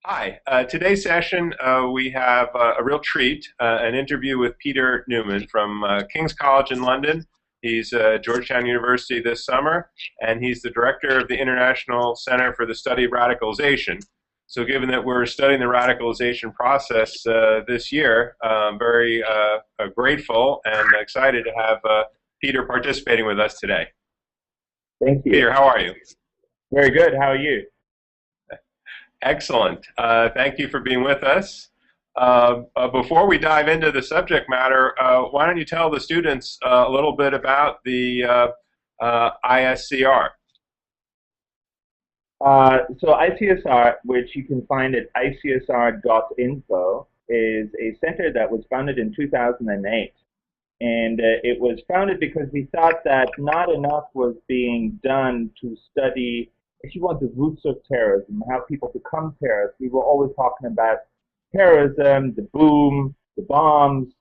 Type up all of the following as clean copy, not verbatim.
Hi. Today's session, we have a real treat, an interview with Peter Neumann from King's College in London. He's Georgetown University this summer, and he's the director of the International Center for the Study of Radicalization. So given that we're studying the radicalization process this year, I'm very grateful and excited to have Peter participating with us today. Thank you. Peter, how are you? Very good. How are you? Excellent. Thank you for being with us. Before we dive into the subject matter, why don't you tell the students a little bit about the ISCR? So ICSR, which you can find at icsr.info, is a center that was founded in 2008. And it was founded because we thought that not enough was being done to study, if you want, the roots of terrorism, how people become terrorists. We were always talking about terrorism, the boom, the bombs,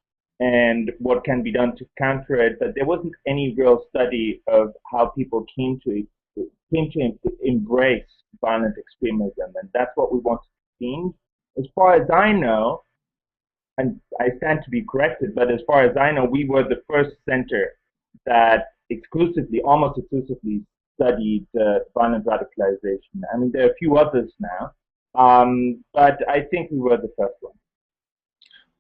and what can be done to counter it, but there wasn't any real study of how people came to embrace violent extremism, and that's what we want to change. As far as I know, and I stand to be corrected, but as far as I know, we were the first center that exclusively, almost exclusively, studied violent radicalization. I mean, there are a few others now, but I think we were the first one.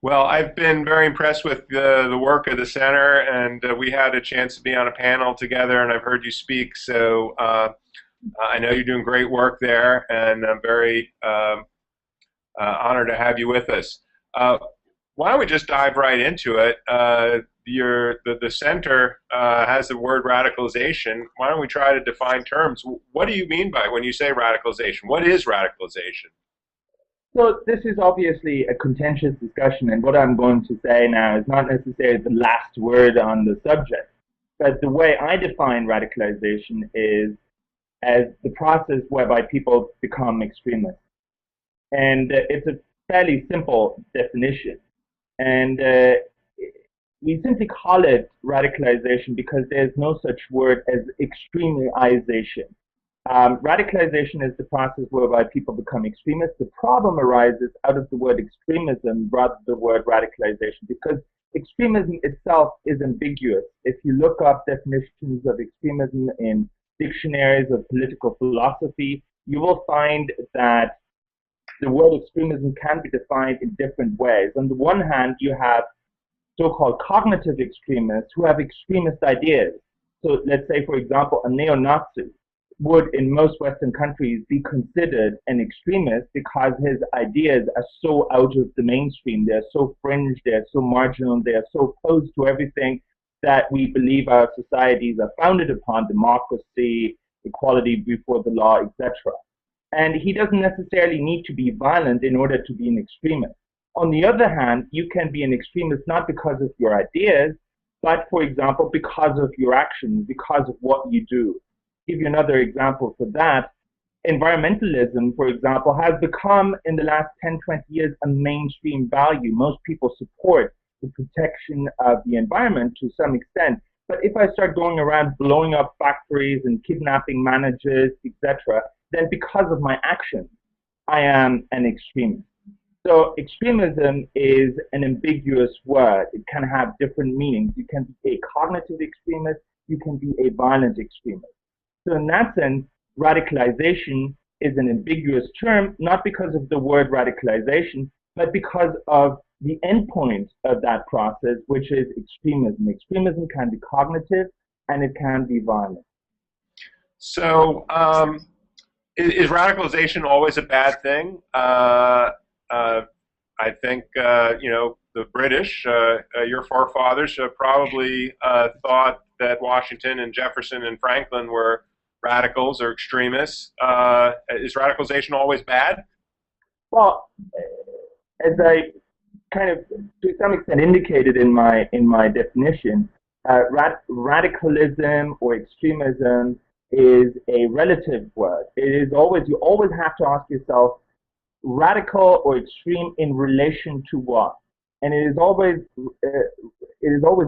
Well, I've been very impressed with the work of the center, and we had a chance to be on a panel together, and I've heard you speak, so I know you're doing great work there, and I'm very honored to have you with us. Why don't we just dive right into it? The center has the word radicalization. Why don't we try to define terms? What do you mean by when you say radicalization? What is radicalization? So this is obviously a contentious discussion, and what I'm going to say now is not necessarily the last word on the subject. But the way I define radicalization is as the process whereby people become extremists. And it's a fairly simple definition. And we simply call it radicalization because there's no such word as extremization. Radicalization is the process whereby people become extremists. The problem arises out of the word extremism rather than the word radicalization, because extremism itself is ambiguous. If you look up definitions of extremism in dictionaries of political philosophy, you will find that the word extremism can be defined in different ways. On the one hand, you have so-called cognitive extremists who have extremist ideas. So let's say, for example, a neo-Nazi would in most Western countries be considered an extremist because his ideas are so out of the mainstream, they're so fringe, they're so marginal, they're so opposed to everything that we believe our societies are founded upon: democracy, equality before the law, etc. And he doesn't necessarily need to be violent in order to be an extremist. On the other hand, you can be an extremist not because of your ideas, but, for example, because of your actions, because of what you do. Give you another example for that. Environmentalism, for example, has become in the last 10, 20 years a mainstream value. Most people support the protection of the environment to some extent. But if I start going around blowing up factories and kidnapping managers, etc., then because of my actions, I am an extremist. So extremism is an ambiguous word. It can have different meanings. You can be a cognitive extremist, you can be a violent extremist. So in that sense, radicalization is an ambiguous term, not because of the word radicalization, but because of the endpoint of that process, which is extremism. Extremism can be cognitive and it can be violent. So, is radicalization always a bad thing? I think, the British, your forefathers, probably thought that Washington and Jefferson and Franklin were radicals or extremists. Is radicalization always bad? Well, as I kind of, to some extent, indicated in my definition, radicalism or extremism is a relative word. It is always, you always have to ask yourself, radical or extreme in relation to what? And it is always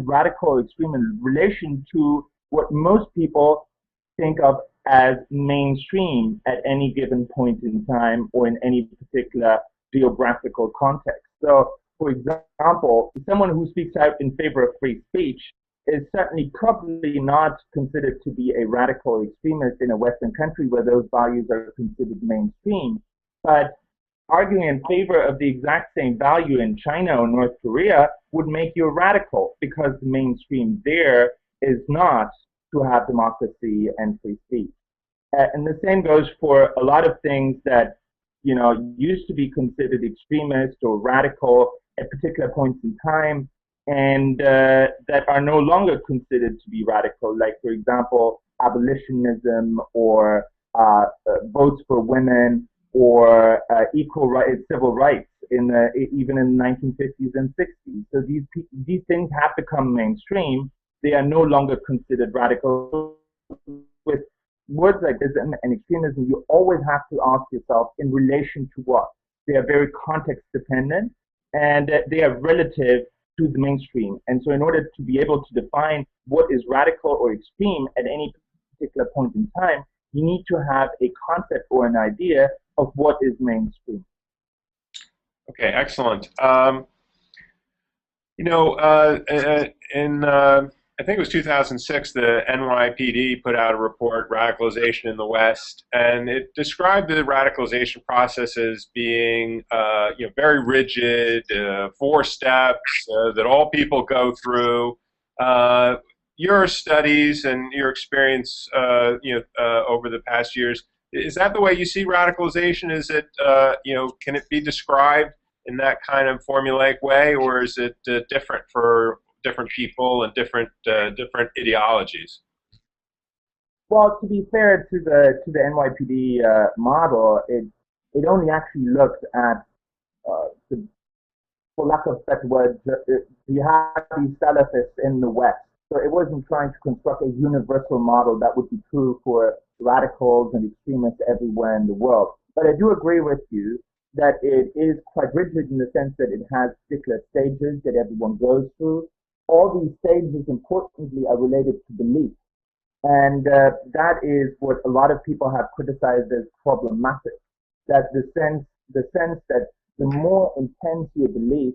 radical or extreme in relation to what most people think of as mainstream at any given point in time or in any particular geographical context. So, for example, someone who speaks out in favor of free speech is certainly probably not considered to be a radical extremist in a Western country where those values are considered mainstream. But arguing in favor of the exact same value in China or North Korea would make you a radical because the mainstream there is not to have democracy and free speech. And the same goes for a lot of things that, used to be considered extremist or radical at particular points in time, and that are no longer considered to be radical, like, for example, abolitionism or votes for women or equal rights, civil rights even in the 1950s and 60s. So these things have become mainstream. They are no longer considered radical. With words like ism and extremism, you always have to ask yourself in relation to what? They are very context dependent and they are relative to the mainstream. And so in order to be able to define what is radical or extreme at any particular point in time, you need to have a concept or an idea of what is mainstream. Okay, excellent. I think it was 2006, the NYPD put out a report, Radicalization in the West, and it described the radicalization process as being very rigid, 4 steps that all people go through. Your studies and your experience over the past years, is that the way you see radicalization? Is it, can it be described in that kind of formulaic way, or is it different for different people and different ideologies? Well, to be fair to the NYPD model, it only actually looked at for lack of better words, jihadi Salafists in the West. So it wasn't trying to construct a universal model that would be true for radicals and extremists everywhere in the world. But I do agree with you that it is quite rigid in the sense that it has particular stages that everyone goes through. All these stages, importantly, are related to belief. And that is what a lot of people have criticized as problematic. That the sense that the more intense your belief,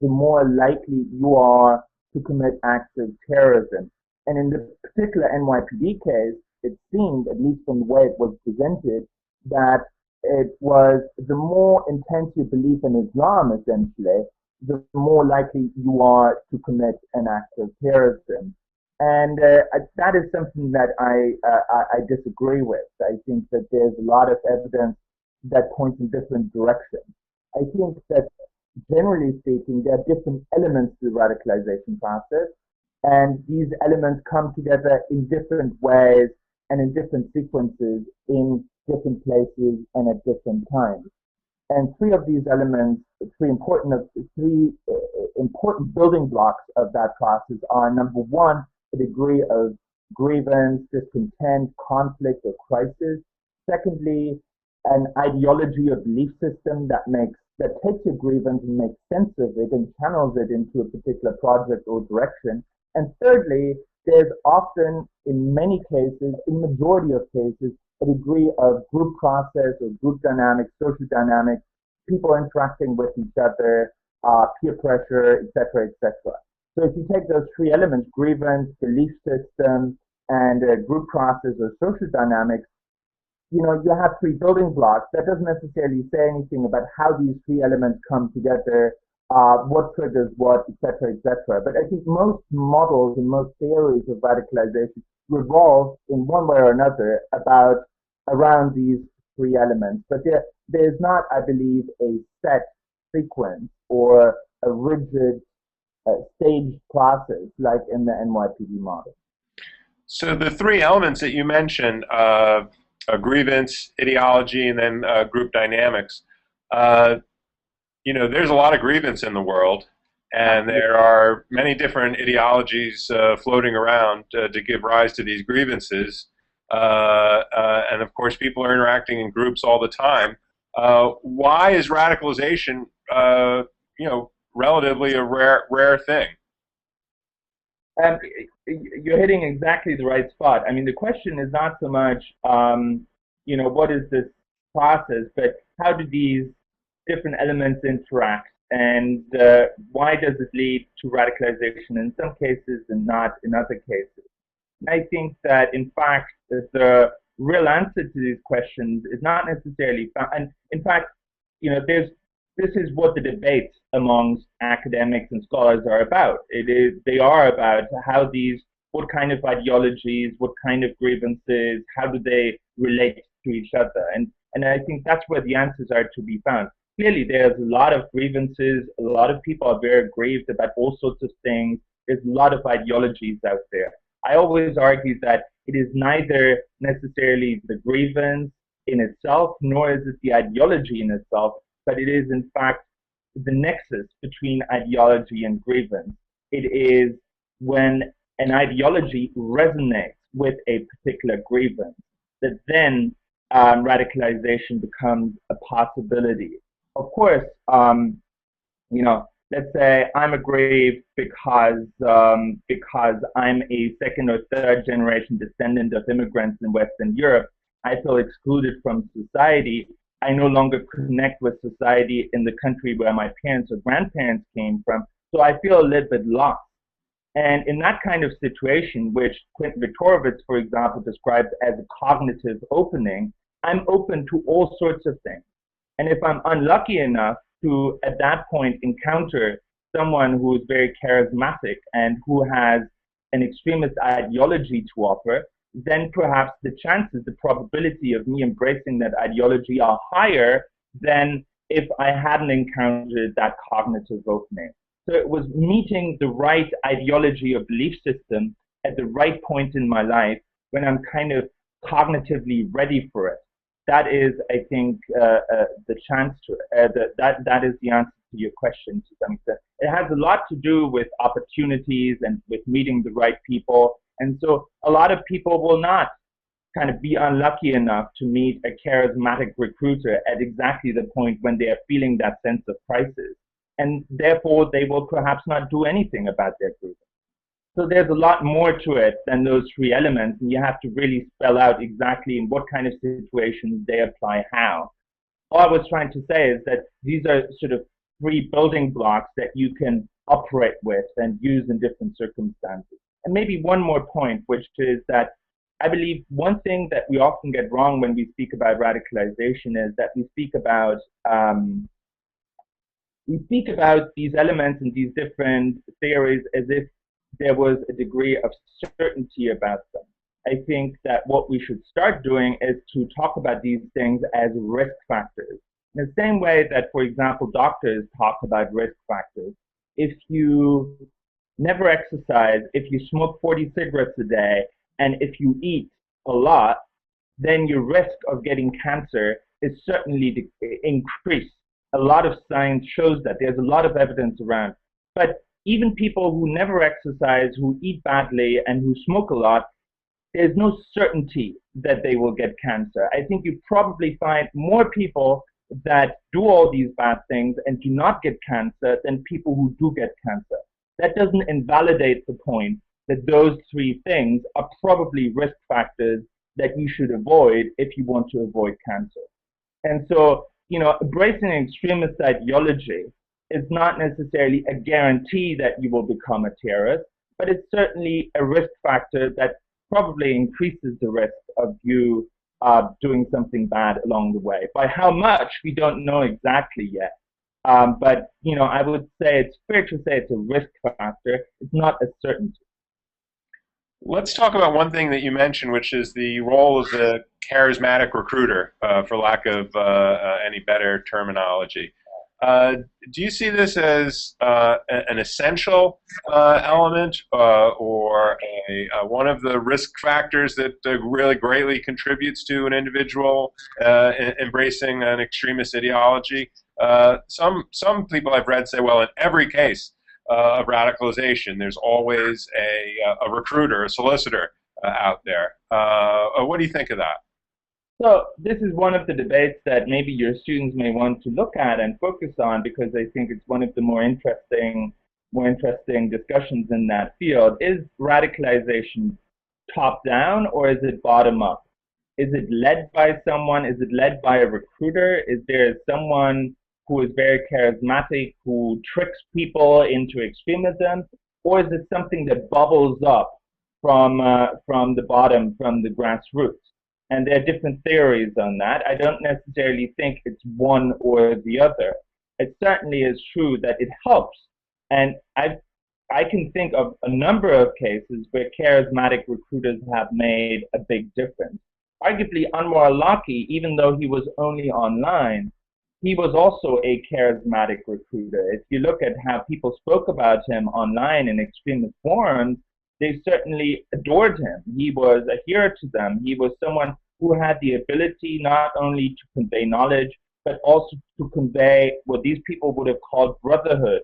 the more likely you are to commit acts of terrorism. And in this particular NYPD case, it seemed, at least from the way it was presented, that it was the more intense your belief in Islam, essentially, the more likely you are to commit an act of terrorism. And that is something that I disagree with. I think that there's a lot of evidence that points in different directions. I think that generally speaking, there are different elements to the radicalization process, and these elements come together in different ways and in different sequences in different places and at different times. And three of these elements, three important building blocks of that process are, number one, a degree of grievance, discontent, conflict, or crisis. Secondly, an ideology or belief system that takes your grievance and makes sense of it and channels it into a particular project or direction. And thirdly, there's often, in many cases, in majority of cases, a degree of group process or group dynamics, social dynamics, people interacting with each other, peer pressure, etc., etc. So if you take those three elements, grievance, belief system, and group process or social dynamics, you have three building blocks. That doesn't necessarily say anything about how these three elements come together, what triggers what, etc., etc. But I think most models and most theories of radicalization revolve in one way or another around these three elements. But there's not, I believe, a set sequence or a rigid staged process like in the NYPD model. So the three elements that you mentioned, grievance, ideology, and then group dynamics, there's a lot of grievance in the world, and there are many different ideologies floating around to give rise to these grievances. And of course, people are interacting in groups all the time. Why is radicalization, relatively a rare thing? Um, you're hitting exactly the right spot. I mean, the question is not so much, what is this process, but how do these different elements interact, and why does it lead to radicalization in some cases and not in other cases? And I think that, in fact, the real answer to these questions is not necessarily found. And in fact, this is what the debates amongst academics and scholars are about. They are about what kind of ideologies, what kind of grievances, how do they relate to each other, and I think that's where the answers are to be found. Clearly, there's a lot of grievances. A lot of people are very aggrieved about all sorts of things. There's a lot of ideologies out there. I always argue that it is neither necessarily the grievance in itself, nor is it the ideology in itself, but it is in fact the nexus between ideology and grievance. It is when an ideology resonates with a particular grievance that then radicalization becomes a possibility. Of course, let's say I'm aggrieved because I'm a second or third generation descendant of immigrants in Western Europe. I feel excluded from society. I no longer connect with society in the country where my parents or grandparents came from. So I feel a little bit lost. And in that kind of situation, which Quentin Viktorovitz, for example, describes as a cognitive opening, I'm open to all sorts of things. And if I'm unlucky enough to, at that point, encounter someone who is very charismatic and who has an extremist ideology to offer, then perhaps the chances, the probability of me embracing that ideology are higher than if I hadn't encountered that cognitive opening. So it was meeting the right ideology or belief system at the right point in my life when I'm kind of cognitively ready for it. That is, I think, the chance to that is the answer to your question to some extent. It has a lot to do with opportunities and with meeting the right people. And so a lot of people will not kind of be unlucky enough to meet a charismatic recruiter at exactly the point when they are feeling that sense of crisis. And therefore, they will perhaps not do anything about their grievance. So there's a lot more to it than those three elements, and you have to really spell out exactly in what kind of situations they apply how. All I was trying to say is that these are sort of three building blocks that you can operate with and use in different circumstances. And maybe one more point, which is that I believe one thing that we often get wrong when we speak about radicalization is that we speak about these elements and these different theories as if there was a degree of certainty about them. I think that what we should start doing is to talk about these things as risk factors. In the same way that, for example, doctors talk about risk factors. If you never exercise, if you smoke 40 cigarettes a day, and if you eat a lot, then your risk of getting cancer is certainly increased. A lot of science shows that. There's a lot of evidence around. But even people who never exercise, who eat badly, and who smoke a lot, there's no certainty that they will get cancer. I think you probably find more people that do all these bad things and do not get cancer than people who do get cancer. That doesn't invalidate the point that those three things are probably risk factors that you should avoid if you want to avoid cancer. And so, embracing an extremist ideology is not necessarily a guarantee that you will become a terrorist, but it's certainly a risk factor that probably increases the risk of you doing something bad along the way. By how much, we don't know exactly yet. But, I would say it's fair to say it's a risk factor. It's not a certainty. Let's talk about one thing that you mentioned, which is the role of the charismatic recruiter, for lack of any better terminology. Do you see this as an essential element or one of the risk factors that really greatly contributes to an individual embracing an extremist ideology? Some people I've read say, well, in every case of radicalization, there's always a recruiter, a solicitor out there. What do you think of that? So this is one of the debates that maybe your students may want to look at and focus on, because I think it's one of the more interesting more interesting discussions in that field. Is radicalization top down or is it bottom up? Is it led by someone? Is it led by a recruiter? Is there someone who is very charismatic who tricks people into extremism? Or is it something that bubbles up from the bottom, from the grassroots? And there are different theories on that. I don't necessarily think it's one or the other. It certainly is true that it helps. And I can think of a number of cases where charismatic recruiters have made a big difference. Arguably, Anwar al-Awlaki, even though he was only online, he was also a charismatic recruiter. If you look at how people spoke about him online in extremist forums, they certainly adored him. He was a hero to them. He was someone who had the ability not only to convey knowledge, but also to convey what these people would have called brotherhood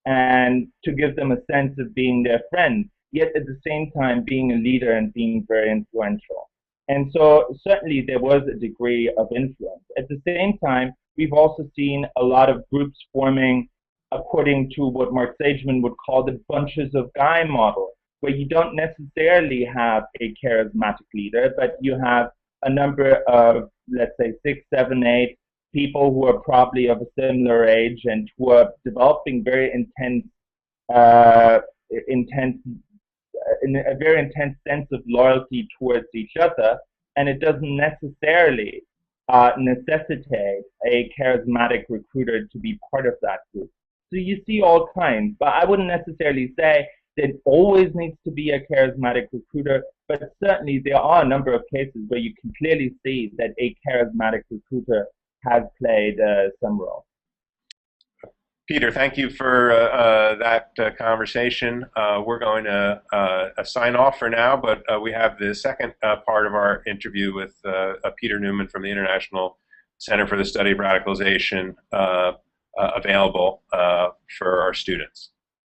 and to give them a sense of being their friend, yet at the same time being a leader and being very influential. And so certainly there was a degree of influence. At the same time, we've also seen a lot of groups forming according to what Mark Sageman would call the bunches of guy model, where you don't necessarily have a charismatic leader, but you have a number of, let's say, 6, 7, 8 people who are probably of a similar age and who are developing very uh, intense in a very intense sense of loyalty towards each other, and it doesn't necessarily necessitate a charismatic recruiter to be part of that group. So you see all kinds, but I wouldn't necessarily say that it always needs to be a charismatic recruiter, but certainly there are a number of cases where you can clearly see that a charismatic recruiter has played some role. Peter, thank you for that conversation. We're going to sign off for now, but we have the second part of our interview with Peter Neumann from the International Center for the Study of Radicalization available for our students.